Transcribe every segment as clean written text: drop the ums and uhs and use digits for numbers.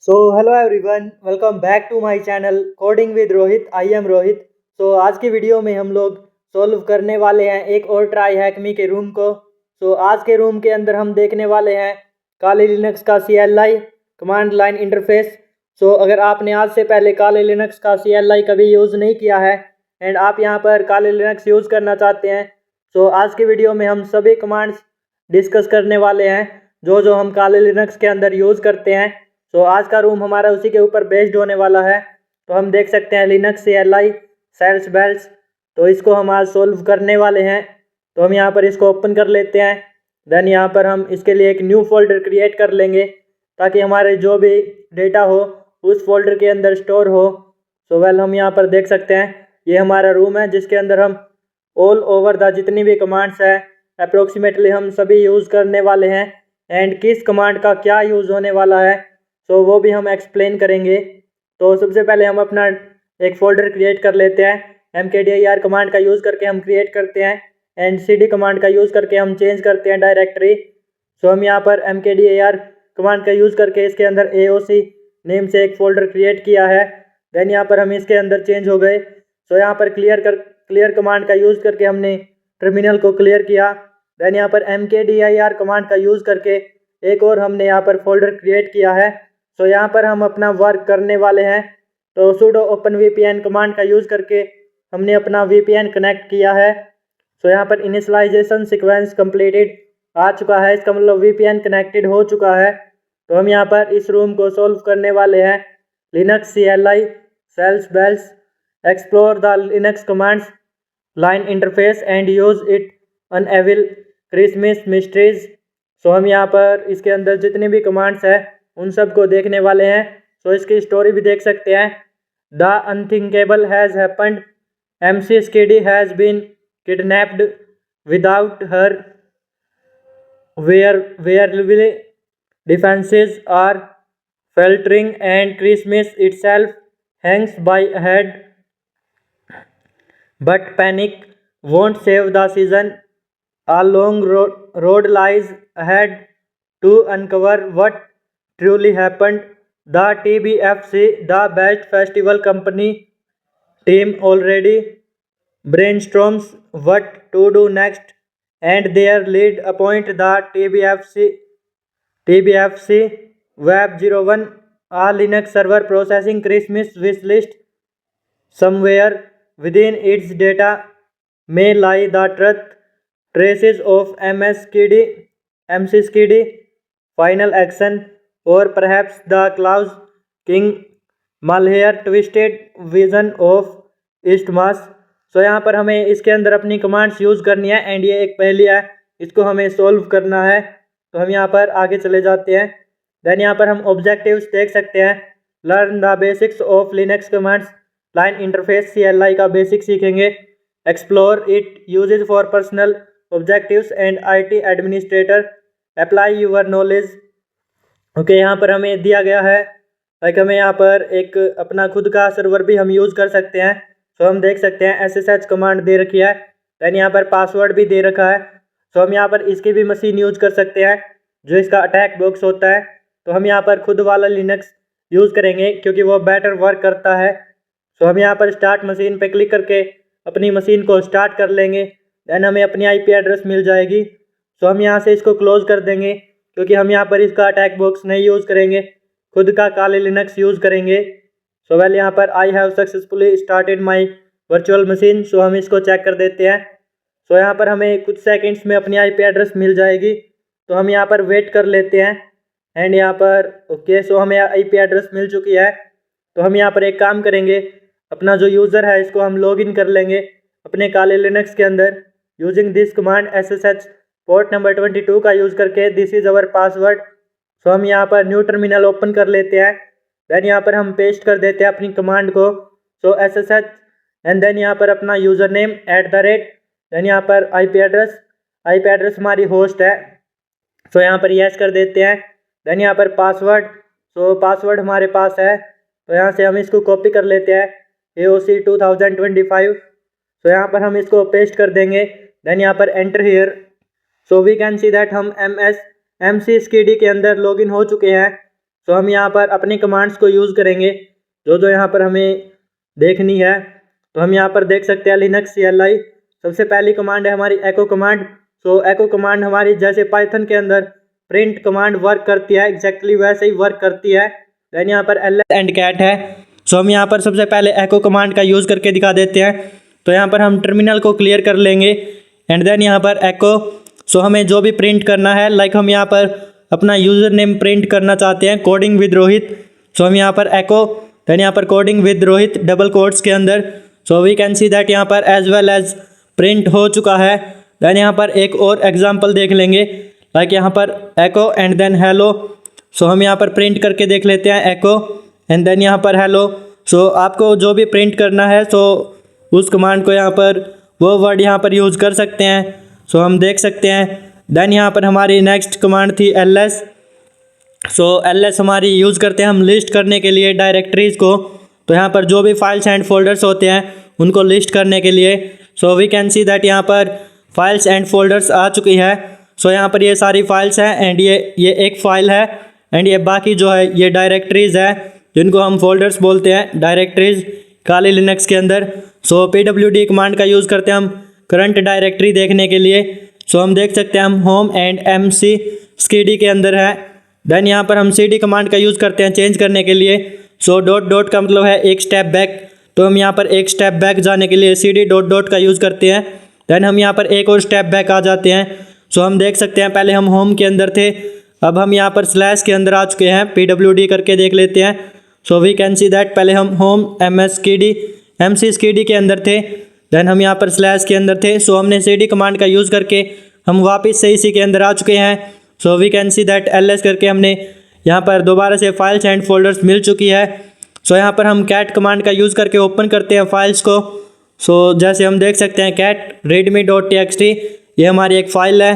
So hello everyone, welcome back to my channel coding with Rohit. I am Rohit. आज की video में हम लोग सॉल्व करने वाले हैं एक और ट्राई हैकमी के रूम को। आज के रूम के अंदर हम देखने वाले हैं काली लिनक्स का CLI कमांड लाइन इंटरफेस। अगर आपने आज से पहले काली लिनक्स का CLI कभी यूज़ नहीं किया है एंड आप यहाँ पर काली लिनक्स यूज़ करना चाहते हैं, आज की वीडियो में हम सभी कमांड्स डिस्कस करने वाले हैं जो जो हम काली लिनक्स के अंदर यूज़ करते हैं। आज का रूम हमारा उसी के ऊपर बेस्ड होने वाला है। हम देख सकते हैं लिनक्स CLI सेल्स बेल्स। इसको हम आज सोल्व करने वाले हैं। हम यहाँ पर इसको ओपन कर लेते हैं। देन यहाँ पर हम इसके लिए एक न्यू फोल्डर क्रिएट कर लेंगे ताकि हमारे जो भी डेटा हो उस फोल्डर के अंदर स्टोर हो। हम यहाँ पर देख सकते हैं ये हमारा रूम है जिसके अंदर हम ऑल ओवर द जितनी भी कमांड्स है अप्रोक्सीमेटली हम सभी यूज़ करने वाले हैं एंड किस कमांड का क्या यूज़ होने वाला है वो भी हम एक्सप्लेन करेंगे। सबसे पहले हम अपना एक फ़ोल्डर क्रिएट कर लेते हैं। mkdir कमांड का यूज़ करके हम क्रिएट करते हैं एंड cd कमांड का यूज़ करके हम चेंज करते हैं डायरेक्टरी। हम यहाँ पर mkdir कमांड का यूज़ करके इसके अंदर aoc नेम से एक फ़ोल्डर क्रिएट किया है। देन यहाँ पर हम इसके अंदर चेंज हो गए। यहाँ पर क्लियर कमांड का यूज़ करके हमने टर्मिनल को क्लियर किया। देन यहाँ पर mkdir कमांड का यूज़ करके एक और हमने यहाँ पर फोल्डर क्रिएट किया है। यहाँ पर हम अपना वर्क करने वाले हैं। sudo open vpn कमांड का यूज़ करके हमने अपना VPN कनेक्ट किया है। यहाँ पर इनिशियलाइजेशन सीक्वेंस कंप्लीटेड आ चुका है, इसका मतलब VPN कनेक्टेड हो चुका है। हम यहाँ पर इस रूम को सॉल्व करने वाले हैं। Linux CLI shells bells explore the Linux commands line interface and use it unveil Christmas mysteries. हम यहाँ पर इसके अंदर जितने भी कमांड्स हैं उन सब को देखने वाले हैं। इसकी स्टोरी भी देख सकते हैं। The unthinkable has happened, MC Skiddy has been kidnapped without her Ware defences are faltering and Christmas itself hangs by a head, but panic won't save the season. A long road lies ahead to uncover what truly happened. The TBFC, the best festival company team, already brainstorms what to do next, and their lead appoint the TBFC Web 01, a Linux server processing Christmas wish list. Somewhere within its data may lie the truth, traces of MC Skiddy, final action, or perhaps the Klaus King Malheur twisted vision of Eastmas. यहाँ पर हमें इसके अंदर अपनी commands use करनी है and ये एक पहेली है, इसको हमें सोल्व करना है। हम यहाँ पर आगे चले जाते हैं। देन यहाँ पर हम ऑब्जेक्टिव्स देख सकते हैं। Learn the basics of Linux commands line interface CLI का बेसिक सीखेंगे। Explore it usages for personal objectives and IT administrator, apply your knowledge. Okay, यहाँ पर हमें दिया गया है लाइक हमें यहाँ पर एक अपना खुद का सर्वर भी हम यूज़ कर सकते हैं। हम देख सकते हैं SSH कमांड दे रखी है। देन यहाँ पर पासवर्ड भी दे रखा है। हम यहाँ पर इसकी भी मशीन यूज़ कर सकते हैं जो इसका अटैक बॉक्स होता है। हम यहाँ पर खुद वाला लिनक्स यूज़ करेंगे क्योंकि वो बेटर वर्क करता है। हम यहाँ पर स्टार्ट मशीन पे क्लिक करके अपनी मशीन को स्टार्ट कर लेंगे। देन हमें अपनी IP एड्रेस मिल जाएगी। हम यहाँ से इसको क्लोज कर देंगे क्योंकि हम यहाँ पर इसका अटैक बॉक्स नहीं यूज़ करेंगे, खुद का काले लिनक्स यूज़ करेंगे। वेल यहाँ पर I have successfully started my virtual machine. हम इसको चेक कर देते हैं। यहाँ पर हमें कुछ सेकंड्स में अपनी IP एड्रेस मिल जाएगी, तो हम यहाँ पर वेट कर लेते हैं एंड यहाँ पर ओके हमें IP एड्रेस मिल चुकी है। तो हम यहाँ पर एक काम करेंगे, अपना जो यूज़र है इसको हम लॉग इन कर लेंगे अपने काले लिनक्स के अंदर using this command SSH port number 22 का यूज़ करके दिस इज़ अवर पासवर्ड। हम यहाँ पर न्यू टर्मिनल ओपन कर लेते हैं। देन यहाँ पर हम पेस्ट कर देते हैं अपनी कमांड को। SSH एंड देन यहाँ पर अपना यूज़र नेम @ देन यहाँ पर IP एड्रेस हमारी होस्ट है। यहाँ पर यस कर देते हैं। देन यहाँ पर पासवर्ड, पासवर्ड हमारे पास है, तो यहाँ से हम इसको कॉपी कर लेते हैं AOC 2025। यहाँ पर हम इसको पेस्ट कर देंगे। देन यहाँ पर enter here. We can see that हम MC स्किडी के अंदर लॉगिन हो चुके हैं। तो हम यहाँ पर अपनी कमांड्स को यूज़ करेंगे जो यहाँ पर हमें देखनी है। तो हम यहाँ पर देख सकते हैं लिनक्स CLI। सबसे पहली कमांड है हमारी एको कमांड। तो एको कमांड हमारी जैसे पाइथन के अंदर प्रिंट कमांड वर्क करती है एग्जैक्टली वैसे ही वर्क करती है। देन यहाँ पर ls एंड कैट है। सो हम यहाँ पर सबसे पहले एको कमांड का यूज़ करके दिखा देते हैं। तो यहाँ पर हम टर्मिनल को क्लियर कर लेंगे एंड देन यहाँ पर एको। सो हमें जो भी प्रिंट करना है, लाइक हम यहाँ पर अपना यूज़र नेम प्रिंट करना चाहते हैं कोडिंग विद रोहित। सो हम यहाँ पर एको, देन यहाँ पर coding with Rohit double quotes के अंदर। So we can see that यहाँ पर एज वेल एज प्रिंट हो चुका है। देन यहाँ पर एक और एग्जांपल देख लेंगे, लाइक यहाँ पर एको एंड देन हेलो। सो हम यहाँ पर प्रिंट करके देख लेते हैं एको एंड देन यहाँ पर हेलो। सो आपको जो भी प्रिंट करना है सो उस कमांड को यहाँ पर वो वर्ड यहाँ पर यूज़ कर सकते हैं। सो हम देख सकते हैं। देन यहाँ पर हमारी नेक्स्ट कमांड थी ls। सो ls हमारी यूज़ करते हैं हम लिस्ट करने के लिए डायरेक्टरीज़ को। तो यहाँ पर जो भी फाइल्स एंड फोल्डर्स होते हैं उनको लिस्ट करने के लिए। So we can see that यहाँ पर फाइल्स एंड फोल्डर्स आ चुकी है। सो यहाँ पर ये सारी फाइल्स हैं एंड ये एक फ़ाइल है एंड ये बाकी जो है ये डायरेक्टरीज़ है जिनको हम फोल्डर्स बोलते हैं डायरेक्टरीज़ काली लिनक्स के अंदर। सो pwd कमांड का यूज़ करते हैं हम करंट डायरेक्टरी देखने के लिए। सो हम देख सकते हैं हम होम एंड mcd के अंदर है। देन यहाँ पर हम cd कमांड का यूज़ करते हैं चेंज करने के लिए। सो डॉट का मतलब है एक स्टेप बैक। तो हम यहाँ पर एक स्टेप बैक जाने के लिए cd डॉट का यूज़ करते हैं। देन हम यहाँ पर एक और स्टेप बैक आ जाते हैं। सो हम देख सकते हैं पहले हम होम के अंदर थे, अब हम यहाँ पर स्लैश के अंदर आ चुके हैं। pwd करके देख लेते हैं। So we can see that पहले हम होम mcd के अंदर थे, देन हम यहाँ पर स्लैश के अंदर थे। सो हमने cd कमांड का यूज़ करके हम वापस से इसी के अंदर आ चुके हैं। So we can see that ls करके हमने यहाँ पर दोबारा से फाइल्स एंड फोल्डर्स मिल चुकी है। सो यहाँ पर हम कैट कमांड का यूज़ करके ओपन करते हैं फाइल्स को। सो जैसे हम देख सकते हैं कैट readme.txt ये हमारी एक फ़ाइल है।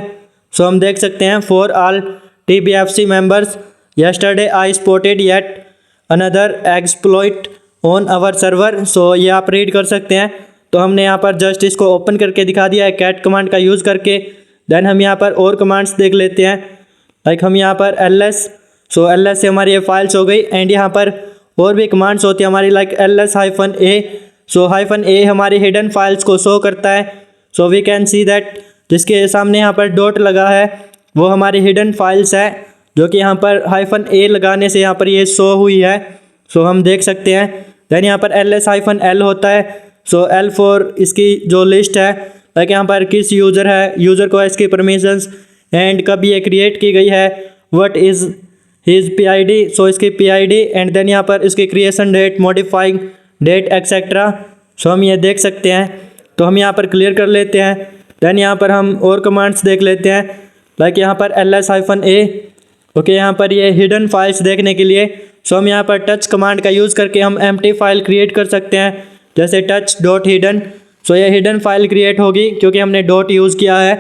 सो हम देख सकते हैं for all TBFC members yesterday I spotted yet another exploit on our server। सो ये आप रीड कर सकते हैं। तो हमने यहाँ पर जस्ट इसको ओपन करके दिखा दिया है कैट कमांड का यूज़ करके। देन हम यहाँ पर और कमांड्स देख लेते हैं, लाइक हम यहाँ पर ls। सो ls से हमारी ये फाइल्स हो गई एंड यहाँ पर और भी कमांड्स होती है हमारी लाइक ls-a। सो -a हमारी हिडन फाइल्स को शो करता है। So we can see that जिसके सामने यहाँ पर डॉट लगा है वो हमारी हिडन फाइल्स है, जो कि यहाँ पर -a लगाने से यहाँ पर ये शो हुई है। सो हम देख सकते हैं। देन यहाँ पर ls-l होता है। सो l फॉर इसकी जो लिस्ट है, लाइक यहाँ पर किस यूज़र है, यूज़र को इसकी परमिशंस एंड कब ये क्रिएट की गई है, what is his PID। So इसकी PID एंड देन यहाँ पर इसकी creation date, modifying date etcetera. So हम ये देख सकते हैं। तो हम यहाँ पर क्लियर कर लेते हैं। देन यहाँ पर हम और कमांड्स देख लेते हैं, लाइक यहाँ पर ls-a। ओके, यहाँ पर ये हिडन फाइल्स देखने के लिए। सो हम यहाँ पर टच कमांड का यूज़ करके हम एम्प्टी फाइल क्रिएट कर सकते हैं, जैसे touch.hidden। सो ये हिडन फाइल क्रिएट होगी क्योंकि हमने डॉट यूज़ किया है।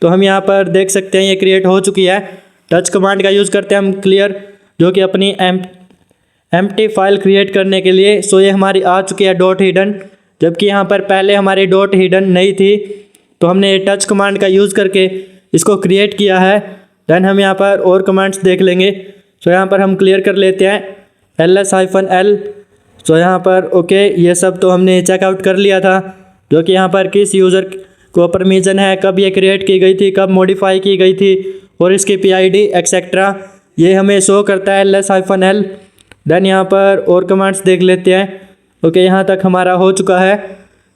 तो हम यहाँ पर देख सकते हैं ये क्रिएट हो चुकी है। टच कमांड का यूज़ करते हैं हम क्लियर, जो कि अपनी एम्प्टी फाइल क्रिएट करने के लिए। सो ये हमारी आ चुकी है .hidden, जबकि यहाँ पर पहले हमारी .hidden नहीं थी। तो हमने टच कमांड का यूज़ करके इसको क्रिएट किया है। देन हम यहाँ पर और कमांड्स देख लेंगे। सो यहाँ पर हम क्लियर कर लेते हैं ls-l। सो यहाँ पर ओके, ये सब तो हमने चेकआउट कर लिया था, जो कि यहाँ पर किस यूज़र को परमिशन है, कब ये क्रिएट की गई थी, कब मॉडिफाई की गई थी और इसकी PID एक्सेट्रा ये हमें शो करता है ls-l। देन यहाँ पर और कमांड्स देख लेते हैं। ओके, यहाँ तक हमारा हो चुका है।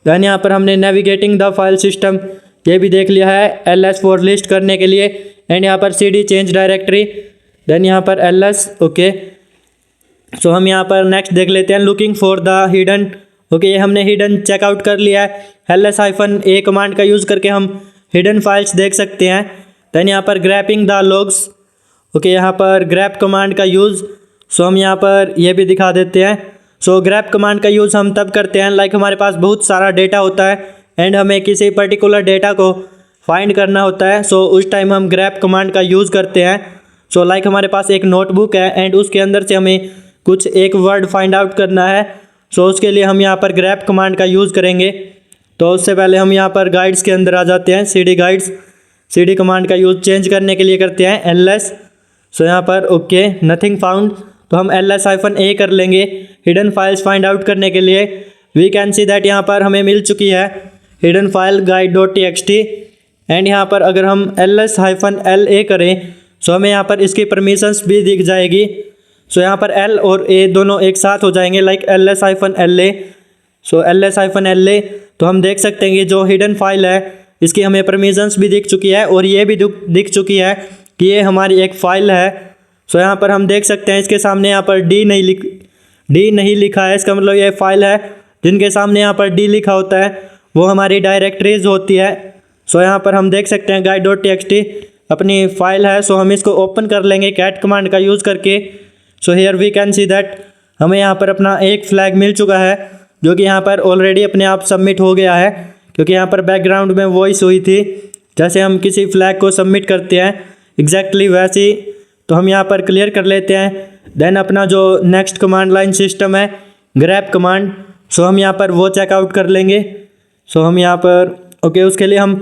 देन यहाँ पर हमने नेविगेटिंग द फाइल सिस्टम ये भी देख लिया है ls फॉर लिस्ट करने के लिए एंड यहाँ पर cd चेंज डायरेक्टरी। देन यहाँ पर ls। ओके, सो हम यहाँ पर नेक्स्ट देख लेते हैं looking for the hidden. Okay, ये हमने हिडन चेकआउट कर लिया है। ls-a कमांड का यूज़ करके हम हिडन फाइल्स देख सकते हैं। देन यहाँ पर ग्रैपिंग द लॉग्स। ओके, यहाँ पर ग्रैप कमांड का यूज़। सो हम यहाँ पर ये भी दिखा देते हैं। सो ग्रैप कमांड का यूज़ हम तब करते हैं लाइक हमारे पास बहुत सारा डेटा होता है एंड हमें किसी पर्टिकुलर डेटा को फाइंड करना होता है। सो उस टाइम हम ग्रैप कमांड का यूज़ करते हैं। सो लाइक हमारे पास एक नोटबुक है एंड उसके अंदर से हमें कुछ एक वर्ड फाइंड आउट करना है। सो उसके लिए हम यहाँ पर ग्रैप कमांड का यूज़ करेंगे। तो उससे पहले हम यहाँ पर गाइड्स के अंदर आ जाते हैं, cd गाइड्स। cd कमांड का यूज़ चेंज करने के लिए करते हैं ls। सो यहाँ पर ओके नथिंग फाउंड, तो हम ls-a कर लेंगे हिडन फाइल्स फाइंड आउट करने के लिए। वी कैन सी दैट यहाँ पर हमें मिल चुकी है हिडन फाइल guide.txt। एंड यहाँ पर अगर हम ls-la करें सो हमें यहाँ पर इसकी परमिशंस भी दिख जाएगी। सो यहाँ पर l और a दोनों एक साथ हो जाएंगे लाइक ls-la। सो ls-la तो हम देख सकते हैं कि जो हिडन फाइल है इसकी हमें परमिशंस भी दिख चुकी है और ये भी दिख चुकी है कि ये हमारी एक फ़ाइल है। सो यहाँ पर हम देख सकते हैं इसके सामने यहाँ पर डी नहीं लिखा है, इसका मतलब ये फ़ाइल है। जिनके सामने यहाँ पर डी लिखा होता है वो हमारी डायरेक्टरीज होती है। सो यहाँ पर हम देख सकते हैं guide.txt अपनी फ़ाइल है। सो हम इसको ओपन कर लेंगे कैट कमांड का यूज़ करके। So here we can see that हमें यहाँ पर अपना एक फ्लैग मिल चुका है जो कि यहाँ पर ऑलरेडी अपने आप सबमिट हो गया है, क्योंकि यहाँ पर बैकग्राउंड में वॉइस हुई थी जैसे हम किसी फ्लैग को सबमिट करते हैं एग्जैक्टली वैसे ही। तो हम यहाँ पर क्लियर कर लेते हैं। देन अपना जो नेक्स्ट कमांड लाइन सिस्टम है ग्रैप कमांड, सो हम यहाँ पर वो चेकआउट कर लेंगे। सो हम यहाँ पर ओके उसके लिए हम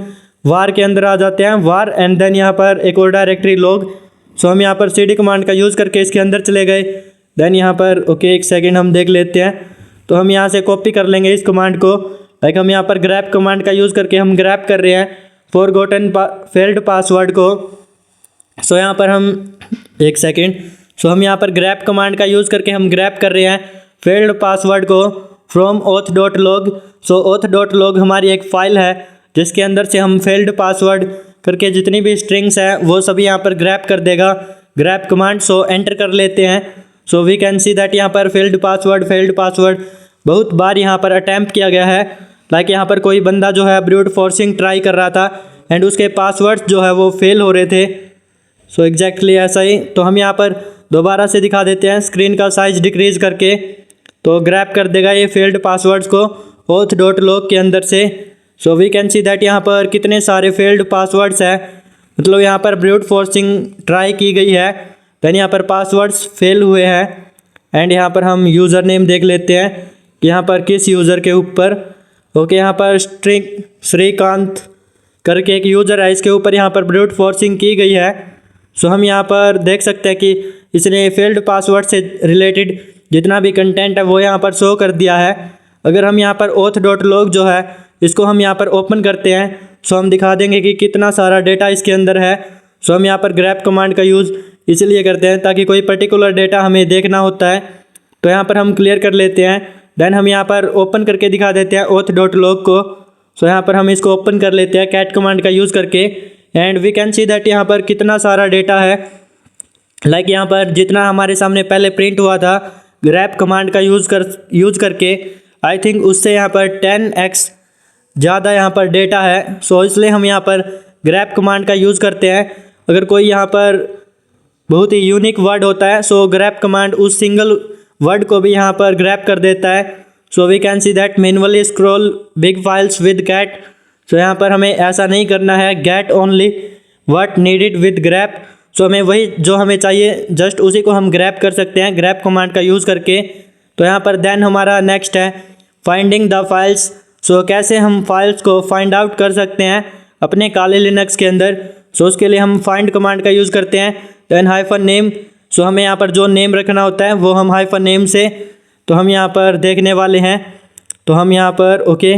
वार के अंदर आ जाते हैं, वार एंड देन यहाँ पर एक और डायरेक्टरी लॉग। सो हम यहाँ पर cd कमांड का यूज़ करके इसके अंदर चले गए। देन यहाँ पर ओके एक सेकेंड हम देख लेते हैं। तो हम यहाँ से कॉपी कर लेंगे इस कमांड को, लाइक हम यहाँ पर ग्रैप कमांड का यूज़ करके हम ग्रैप कर रहे हैं फॉरगॉटन फेल्ड पासवर्ड को। सो यहाँ पर हम एक सेकेंड, सो हम यहाँ पर ग्रैप कमांड का यूज़ करके हम ग्रैप कर रहे हैं फेल्ड पासवर्ड को फ्रॉम auth.log। सो auth.log हमारी एक फ़ाइल है जिसके अंदर से हम फेल्ड पासवर्ड करके जितनी भी स्ट्रिंग्स हैं वो सभी यहाँ पर ग्रैप कर देगा ग्रैप कमांड। सो एंटर कर लेते हैं। So we can see that यहाँ पर फेल्ड पासवर्ड बहुत बार यहाँ पर अटैम्प्ट किया गया है। लाइक यहाँ पर कोई बंदा जो है ब्रूट फोर्सिंग ट्राई कर रहा था एंड उसके पासवर्ड्स जो है वो फेल हो रहे थे। सो एग्जैक्टली ऐसा ही। तो हम यहाँ पर दोबारा से दिखा देते हैं स्क्रीन का साइज डिक्रीज़ करके, तो ग्रैप कर देगा ये फेल्ड पासवर्ड्स को auth.log के अंदर से। So we can see that यहाँ पर कितने सारे फेल्ड पासवर्ड्स हैं, मतलब यहाँ पर ब्रूट फोर्सिंग ट्राई की गई है देन यहाँ पर पासवर्ड्स फेल हुए हैं। एंड यहाँ पर हम यूज़र नेम देख लेते हैं कि यहाँ पर किस यूज़र के ऊपर ओके यहाँ पर स्ट्रिंग श्रीकांत करके एक यूज़र है, इसके ऊपर यहाँ पर ब्रूट फोर्सिंग की गई है। सो हम यहाँ पर देख सकते हैं कि इसने फेल्ड पासवर्ड से रिलेटेड जितना भी कंटेंट है वो यहाँ पर शो कर दिया है। अगर हम यहाँ पर auth.log जो है इसको हम यहाँ पर ओपन करते हैं सो हम दिखा देंगे कि कितना सारा डेटा इसके अंदर है। सो हम यहाँ पर ग्रैप कमांड का यूज़ इसलिए करते हैं ताकि कोई पर्टिकुलर डेटा हमें देखना होता है। तो यहाँ पर हम क्लियर कर लेते हैं। देन हम यहाँ पर ओपन करके दिखा देते हैं auth.log को। सो यहाँ पर हम इसको ओपन कर लेते हैं कैट कमांड का यूज़ करके and we can see that यहाँ पर कितना सारा डेटा है। लाइक यहाँ पर जितना हमारे सामने पहले प्रिंट हुआ था ग्रैप कमांड का यूज़ करके आई थिंक उससे यहाँ पर 10x ज़्यादा यहाँ पर डेटा है। सो इसलिए हम यहाँ पर ग्रैप कमांड का यूज़ करते हैं। अगर कोई यहाँ पर बहुत ही यूनिक वर्ड होता है सो ग्रैप कमांड उस सिंगल वर्ड को भी यहाँ पर ग्रैप कर देता है। So we can see that manually scroll big files with get. So यहाँ पर हमें ऐसा नहीं करना है, get only what needed with grep. So हमें वही जो हमें चाहिए जस्ट उसी को हम ग्रैप कर सकते हैं ग्रैप कमांड का यूज़ करके। तो यहाँ पर देन हमारा नेक्स्ट है फाइंडिंग द फाइल्स। सो कैसे हम फाइल्स को फाइंड आउट कर सकते हैं अपने काले लिनक्स के अंदर। सो उसके लिए हम फाइंड कमांड का यूज़ करते हैं देन -नेम। सो हमें यहाँ पर जो नेम रखना होता है वो हम -नेम से तो हम यहाँ पर देखने वाले हैं। तो हम यहाँ पर ओके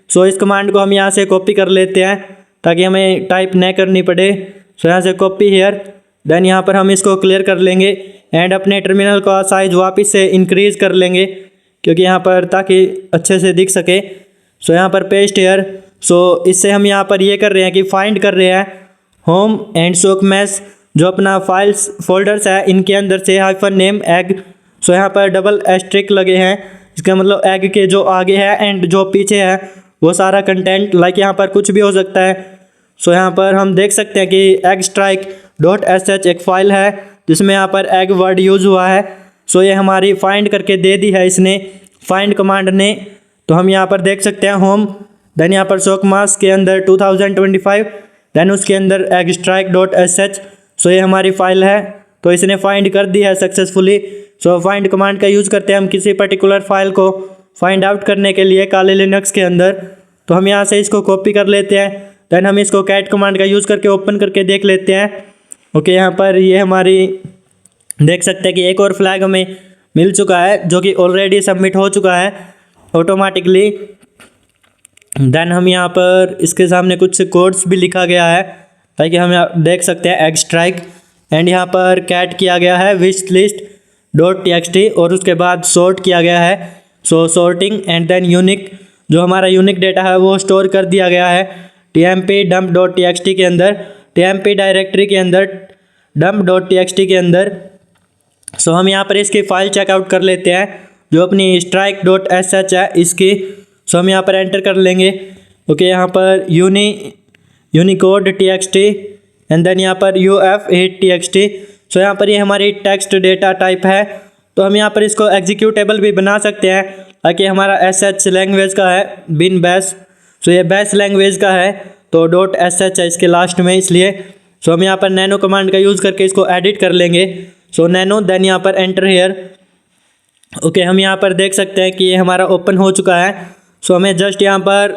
सो इस कमांड को हम यहाँ से कॉपी कर लेते हैं ताकि हमें टाइप न करनी पड़े। सो यहाँ से कॉपी हेयर देन यहाँ पर हम इसको क्लियर कर लेंगे एंड अपने टर्मिनल का साइज वापस से इंक्रीज़ कर लेंगे क्योंकि यहाँ पर ताकि अच्छे से दिख सके। सो यहाँ पर पेस्ट हेयर। सो इससे हम यहाँ पर ये कर रहे हैं कि फाइंड कर रहे हैं होम एंड सोक मैस जो अपना फाइल्स फोल्डर्स है इनके अंदर से -नेम एग। सो यहाँ पर डबल एस्ट्रिक लगे हैं, इसका मतलब एग के जो आगे है एंड जो पीछे है वो सारा कंटेंट लाइक यहाँ पर कुछ भी हो सकता है। सो यहाँ पर हम देख सकते हैं कि egstrike.sh एक फ़ाइल है जिसमें यहाँ पर एग वर्ड यूज़ हुआ है। सो ये हमारी फाइंड करके दे दी है इसने फाइंड कमांड ने। तो हम यहाँ पर देख सकते हैं होम देन यहाँ पर सोकमास के अंदर 2025 देन उसके अंदर egstrike.sh। सो ये हमारी फ़ाइल है तो इसने फाइंड कर दी है सक्सेसफुली। सो फाइंड कमांड का यूज़ करते हैं हम किसी पर्टिकुलर फाइल को फाइंड आउट करने के लिए काले लिनक्स के अंदर। तो हम यहाँ से इसको कॉपी कर लेते हैं देन हम इसको कैट कमांड का यूज़ करके ओपन करके देख लेते हैं। ओके, यहाँ पर ये हमारी देख सकते हैं कि एक और फ्लैग हमें मिल चुका है जो कि ऑलरेडी सबमिट हो चुका है ऑटोमेटिकली। देन हम यहाँ पर इसके सामने कुछ कोड्स भी लिखा गया है ताकि हम यहाँ देख सकते हैं एग स्ट्राइक, एंड यहाँ पर कैट किया गया है विश लिस्ट डॉट टी और उसके बाद सॉर्ट किया गया है, सो सॉर्टिंग, एंड देन यूनिक जो हमारा यूनिक डेटा है वो स्टोर कर दिया गया है टीएमपी डम्प डॉट टी के अंदर, टीएमपी डायरेक्टरी के अंदर, डम्प डॉट टी के अंदर। सो हम यहाँ पर इसकी फ़ाइल चेकआउट कर लेते हैं जो अपनी स्ट्राइक डॉट एस एच है इसकी। सो हम यहाँ पर एंटर कर लेंगे। ओके, यहाँ पर यूनिकोड टी एंड देन यहाँ पर UF8 टी। सो यहाँ पर ये हमारी टेक्स्ट डेटा टाइप है, तो हम यहाँ पर इसको एग्जीक्यूटेबल भी बना सकते हैं ताकि हमारा SH लैंग्वेज का है बिन बैश। सो ये बैश लैंग्वेज का है तो डॉट SH है इसके लास्ट में, इसलिए सो हम यहाँ पर नैनो कमांड का यूज़ करके इसको एडिट कर लेंगे। सो नैनो, देन यहाँ पर एंटर हेयर। ओके, हम यहाँ पर देख सकते हैं कि ये हमारा ओपन हो चुका है। सो हमें जस्ट यहाँ पर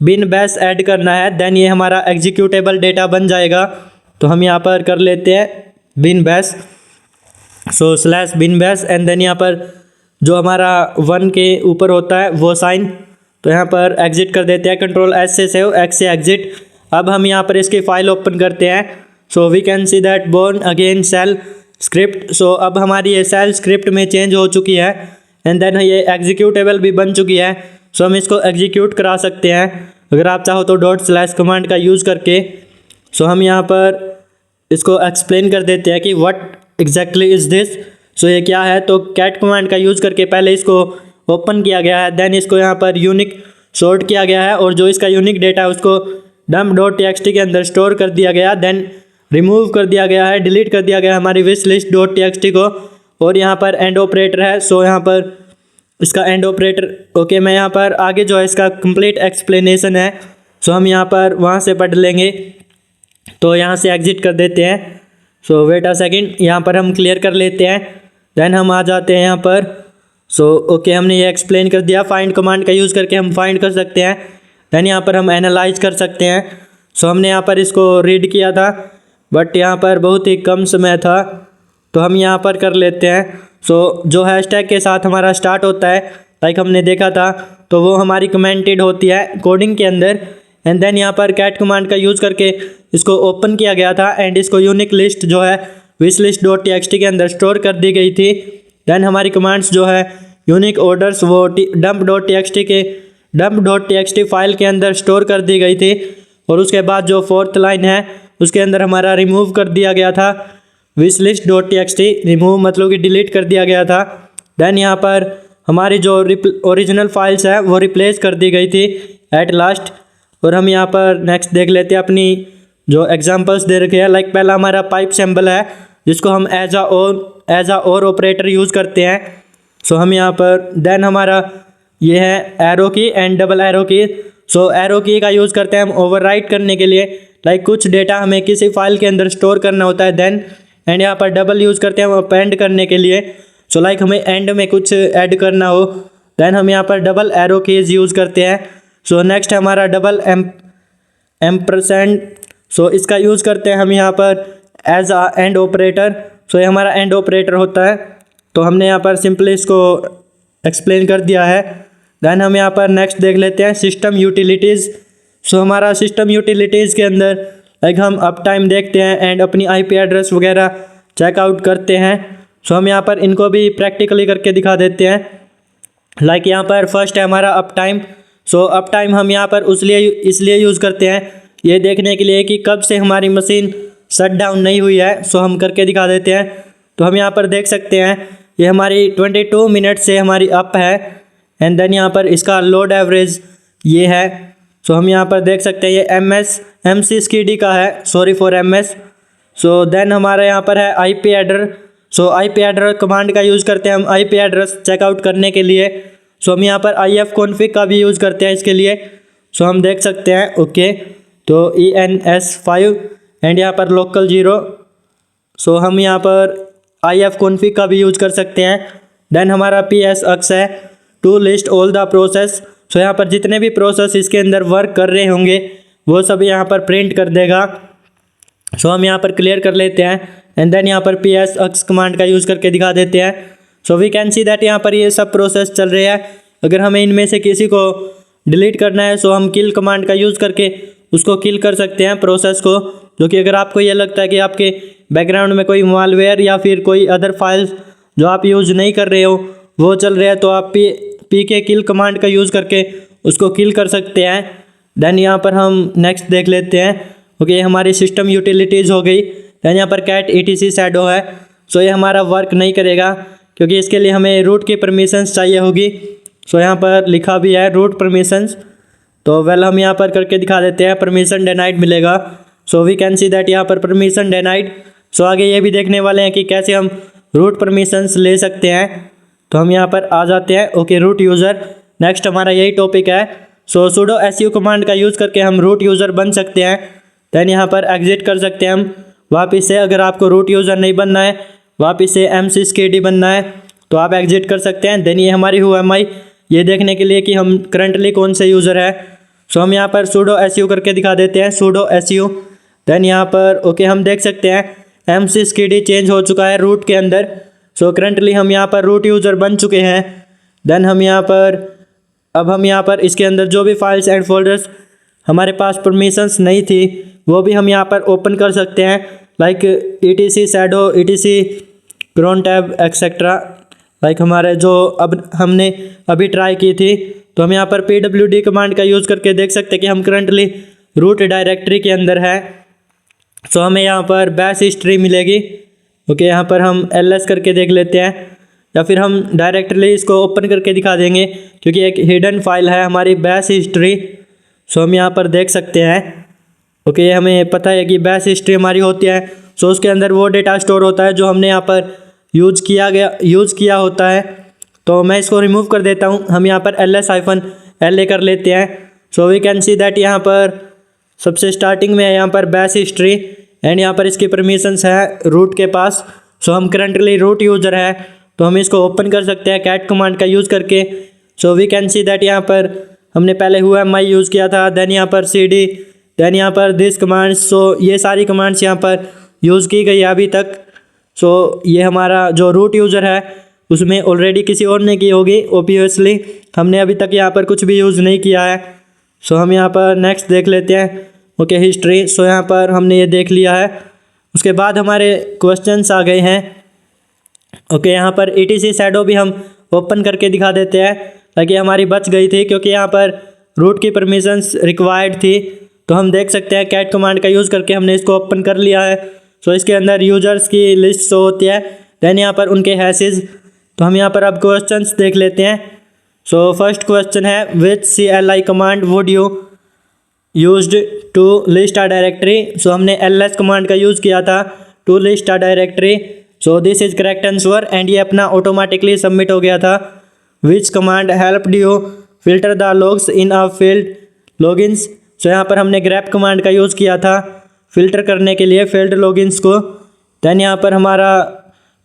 बिन बैश ऐड करना है, देन ये हमारा एग्जीक्यूटेबल डेटा बन जाएगा। तो हम यहाँ पर कर लेते हैं bin bash, so slash bin bash, and then यहाँ पर जो हमारा 1 के ऊपर होता है वो साइन, तो यहाँ पर एग्जिट कर देते हैं, कंट्रोल S से सेव, X से एग्जिट। अब हम यहाँ पर इसकी फ़ाइल ओपन करते हैं। So we can see that Bourne again shell script. So अब हमारी ये सेल स्क्रिप्ट में चेंज हो चुकी है, एंड देन ये एग्जीक्यूटेबल भी बन चुकी है। सो हम इसको एग्जीक्यूट करा सकते हैं अगर आप चाहो तो डॉट स्लैश कमांड का यूज़ करके। सो हम यहाँ पर इसको एक्सप्लेन कर देते हैं कि व्हाट एग्जैक्टली इज़ दिस। सो ये क्या है, तो कैट कमांड का यूज़ करके पहले इसको ओपन किया गया है, देन इसको यहाँ पर यूनिक सॉर्ट किया गया है और जो इसका यूनिक डेटा है उसको डम्प डॉट टी के अंदर स्टोर कर दिया गया, देन रिमूव कर दिया गया है, डिलीट कर दिया गया है हमारी विश लिस्ट डॉट टी को। और यहाँ पर एंड ऑपरेटर है, सो यहाँ पर इसका एंड ऑपरेटर। ओके, मैं यहाँ पर आगे जो है इसका कंप्लीट एक्सप्लेनेशन है, सो हम यहाँ पर वहाँ से पढ़ लेंगे। तो यहाँ से एग्जिट कर देते हैं। सो वेट अ सेकंड, यहाँ पर हम क्लियर कर लेते हैं, देन हम आ जाते हैं यहाँ पर। सो ओके, हमने ये एक्सप्लेन कर दिया। फाइंड कमांड का यूज़ करके हम फाइंड कर सकते हैं, देन यहाँ पर हम एनालाइज कर सकते हैं। सो हमने यहाँ पर इसको रीड किया था बट यहाँ पर बहुत ही कम समय था, तो हम यहाँ पर कर लेते हैं। सो जो हैशटैग के साथ हमारा स्टार्ट होता है लाइक हमने देखा था, तो वो हमारी कमेंटेड होती है कोडिंग के अंदर, एंड देन यहाँ पर कैट कमांड का यूज़ करके इसको ओपन किया गया था, एंड इसको यूनिक लिस्ट जो है विश लिस्ट डॉट टी के अंदर स्टोर कर दी गई थी। देन हमारी कमांड्स जो है यूनिक ऑर्डर्स वो डम्प डॉट टी फाइल के अंदर स्टोर कर दी गई थी, और उसके बाद जो 4th लाइन है उसके अंदर हमारा रिमूव कर दिया गया था wish list dot T, remove मतलब कि डिलीट कर दिया गया था। देन यहाँ पर हमारी जो ओरिजिनल फाइल्स है वो रिप्लेस कर दी गई थी एट लास्ट। और हम यहाँ पर नेक्स्ट देख लेते हैं अपनी जो एग्जांपल्स दे रखे हैं। लाइक पहला हमारा पाइप सिंबल है जिसको हम एज अ और ऑपरेटर यूज़ करते हैं। सो हम यहाँ पर देन हमारा ये है एरो की एंड डबल एरो की। सो एरो की का यूज़ करते हैं हम ओवरराइट करने के लिए, लाइक कुछ डेटा हमें किसी फाइल के अंदर स्टोर करना होता है देन, एंड यहाँ पर डबल यूज़ करते हैं हम अपेंड करने के लिए। सो लाइक हमें एंड में कुछ ऐड करना हो देन हम यहाँ पर डबल एरो कीज यूज़ करते हैं। सो नेक्स्ट हमारा डबल एम्परसेंड, सो इसका यूज़ करते हैं हम यहाँ पर एज अ एंड ऑपरेटर। सो ये हमारा एंड ऑपरेटर होता है, तो हमने यहाँ पर सिंपली इसको एक्सप्लेन कर दिया है। देन हम यहाँ पर नेक्स्ट देख लेते हैं सिस्टम यूटिलिटीज़। सो हमारा सिस्टम यूटिलिटीज़ के अंदर लाइक हम अप टाइम देखते हैं एंड अपनी IP एड्रेस वगैरह चेकआउट करते हैं। सो हम यहाँ पर इनको भी प्रैक्टिकली करके दिखा देते हैं। लाइक यहाँ पर फर्स्ट है हमारा up time. So up time हम यहाँ पर इसलिए यूज़ करते हैं ये देखने के लिए कि कब से हमारी मशीन शट डाउन नहीं हुई है। सो हम करके दिखा देते हैं। तो हम यहाँ पर देख सकते हैं ये हमारी 22 मिनट से हमारी अप है, एंड देन यहाँ पर इसका लोड एवरेज ये है। सो हम यहाँ पर देख सकते हैं ये MC SCID का है, sorry for MS। So then हमारा यहाँ पर है IP address. So IP address command का यूज़ करते हैं हम IP एड्रेस चेकआउट करने के लिए। सो हम यहाँ पर IF config का भी यूज़ करते हैं इसके लिए। सो हम देख सकते हैं ओके, तो ENS5 एंड यहाँ पर लोकल 0। सो हम यहाँ पर IF config का भी यूज़ कर सकते हैं। देन हमारा PS अक्स है to list all the process. So यहाँ पर जितने भी प्रोसेस इसके अंदर वर्क कर रहे होंगे वो सब यहाँ पर प्रिंट कर देगा। सो हम यहाँ पर क्लियर कर लेते हैं एंड देन यहाँ पर psx कमांड का यूज़ करके दिखा देते हैं। So we can see that यहाँ पर ये सब प्रोसेस चल रही है। अगर हमें इनमें से किसी को डिलीट करना है सो हम किल कमांड का यूज़ करके उसको किल कर सकते हैं प्रोसेस को, जो कि अगर आपको ये लगता है कि आपके बैकग्राउंड में कोई मालवेयर या फिर कोई अदर फाइल्स जो आप यूज़ नहीं कर रहे हो वो चल रहे हैं तो आप पी के किल कमांड का यूज़ करके उसको किल कर सकते हैं। देन यहाँ पर हम नेक्स्ट देख लेते हैं। ओके, हमारी सिस्टम यूटिलिटीज़ हो गई। देन यहाँ पर कैट etc शैडो है। सो ये हमारा वर्क नहीं करेगा क्योंकि इसके लिए हमें रूट की परमिशंस चाहिए होगी। सो यहाँ पर लिखा भी है रूट परमिशंस, तो वेल हम यहाँ पर करके दिखा देते हैं, परमिशन डिनाइड मिलेगा। So we can see that यहाँ पर परमिशन डिनाइड। सो आगे ये भी देखने वाले हैं कि कैसे हम रूट परमिशंस ले सकते हैं। तो हम यहाँ पर आ जाते हैं। ओके, रूट यूज़र नेक्स्ट हमारा यही टॉपिक है। सो sudo su कमांड का यूज़ करके हम रूट यूज़र बन सकते हैं। दैन यहाँ पर एग्जिट कर सकते हैं हम वापस से। अगर आपको रूट यूज़र नहीं बनना है, वापस से msyscd बनना है तो आप एग्जिट कर सकते हैं। देन ये हमारी whoami ये देखने के लिए कि हम करंटली कौन से यूज़र है। सो हम यहाँ पर sudo su करके दिखा देते हैं, sudo su। देन यहाँ पर ओके हम देख सकते हैं msyscd चेंज हो चुका है रूट के अंदर। सो करंटली हम यहाँ पर रूट यूज़र बन चुके हैं। देन हम यहाँ पर अब हम यहाँ पर इसके अंदर जो भी फाइल्स एंड फोल्डर्स हमारे पास परमिशंस नहीं थी वो भी हम यहाँ पर ओपन कर सकते हैं, like etc shadow etc cron tab etcetera. Like हमारे जो अब हमने अभी ट्राई की थी तो हम यहाँ पर pwd कमांड का यूज़ करके देख सकते हैं कि हम करंटली रूट डायरेक्टरी के अंदर है। सो हमें यहाँ पर बैश हिस्ट्री मिलेगी। ओके, यहाँ पर हम ls करके देख लेते हैं या फिर हम डायरेक्टली इसको ओपन करके दिखा देंगे क्योंकि एक हिडन फाइल है हमारी बैश हिस्ट्री। सो हम यहाँ पर देख सकते हैं। ओके, हमें पता है कि बैश हिस्ट्री हमारी होती है। सो उसके अंदर वो डेटा स्टोर होता है जो हमने यहाँ पर यूज़ किया होता है। तो मैं इसको रिमूव कर देता हूँ। हम यहाँ पर ls-la कर लेते हैं। So we can see that यहाँ पर सबसे स्टार्टिंग में यहाँ पर बैश हिस्ट्री एंड यहाँ पर इसकी परमिशंस है रूट के पास। सो हम करंटली रूट यूज़र है तो हम इसको ओपन कर सकते हैं कैट कमांड का यूज़ करके। So we can see that यहाँ पर हमने पहले whoami यूज़ किया था, देन यहाँ पर cd, देन यहाँ पर दिस कमांड्स। सो ये सारी कमांड्स यहाँ पर यूज़ की गई है अभी तक। सो ये हमारा जो रूट यूज़र है उसमें ऑलरेडी किसी और ने की होगी ऑब्वियसली, हमने अभी तक यहाँ पर कुछ भी यूज़ नहीं किया है। सो हम यहाँ पर नेक्स्ट देख लेते हैं। Okay, history. सो यहाँ पर हमने ये देख लिया है। उसके बाद हमारे क्वेश्चंस आ गए हैं। ओके, यहाँ पर etc शैडो भी हम ओपन करके दिखा देते हैं ताकि हमारी बच गई थी क्योंकि यहाँ पर रूट की परमिशंस रिक्वायर्ड थी। तो हम देख सकते हैं कैट कमांड का यूज़ करके हमने इसको ओपन कर लिया है। सो इसके अंदर यूजर्स की लिस्ट शो होती है, देन यहाँ पर उनके हैशेस। तो हम यहाँ पर अब क्वेश्चंस देख लेते हैं। सो फर्स्ट क्वेश्चन है which CLI command would you used to list a directory. So हमने ls कमांड का यूज़ किया था to list a directory. So this is correct answer and ये अपना ऑटोमेटिकली सबमिट हो गया था। Which command helped you filter the logs in a failed logins. So यहाँ पर हमने ग्रैप कमांड का यूज़ किया था फिल्टर करने के लिए फील्ड लॉगिन्स को। दैन यहाँ पर हमारा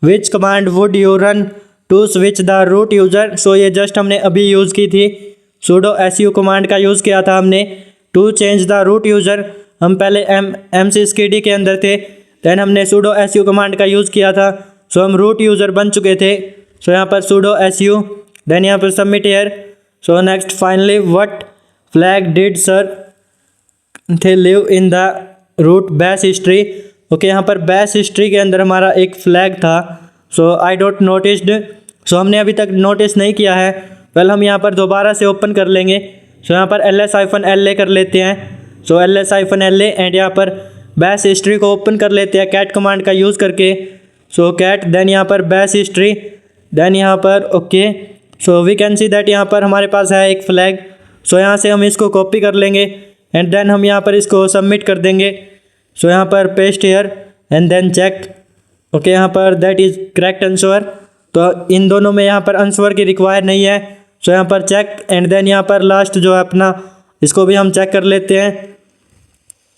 which command would you run to switch the root user. So ये जस्ट हमने अभी यूज़ की थी। sudo su कमांड का यूज़ किया था हमने to change the root user. हम पहले msyscd के अंदर थे, दैन हमने sudo su कमांड का यूज़ किया था। सो हम रूट यूज़र बन चुके थे। सो यहाँ पर sudo su, दैन यहाँ पर submit here. So next finally what flag did sir the leave in the root bash history. Okay, यहाँ पर बैश हिस्ट्री के अंदर हमारा एक फ्लैग था। सो आई डोंट नोटिस्ड। सो हमने अभी तक नोटिस नहीं किया है। वेल हम यहाँ पर दोबारा से ओपन कर लेंगे। सो यहाँ पर ls-la कर लेते हैं। सो ls-la एंड यहाँ पर बैश हिस्ट्री को ओपन कर लेते हैं कैट कमांड का यूज़ करके। सो कैट, देन यहाँ पर बैश हिस्ट्री, देन यहाँ पर okay. So we can see that यहाँ पर हमारे पास है एक फ्लैग। सो यहाँ से हम इसको कॉपी कर लेंगे एंड देन हम यहाँ पर इसको सबमिट कर देंगे। सो यहाँ पर paste here and then check. Okay, यहाँ पर दैट इज़ करेक्ट आंसर। तो इन दोनों में यहाँ पर आंसर की रिक्वायर नहीं है। सो यहाँ पर चेक एंड देन यहाँ पर लास्ट जो है अपना इसको भी हम चेक कर लेते हैं।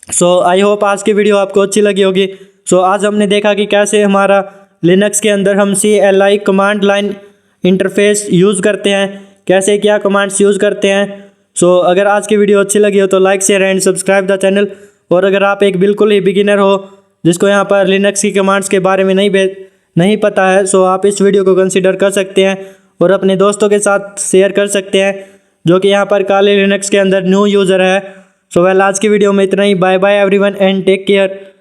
सो आई होप आज की वीडियो आपको अच्छी लगी होगी। सो आज हमने देखा कि कैसे हमारा लिनक्स के अंदर हम CLI command line interface use करते हैं, कैसे क्या कमांड्स यूज़ करते हैं। सो अगर आज की वीडियो अच्छी लगी हो तो like share and subscribe the channel. और अगर आप एक बिल्कुल ही बिगिनर हो जिसको यहाँ पर लिनक्स की कमांड्स के बारे में नहीं पता है, सो आप इस वीडियो को कंसीडर कर सकते हैं और अपने दोस्तों के साथ शेयर कर सकते हैं जो कि यहाँ पर काले लिनक्स के अंदर न्यू यूज़र है। सो वेल, आज की वीडियो में इतना ही। Bye bye everyone and take care.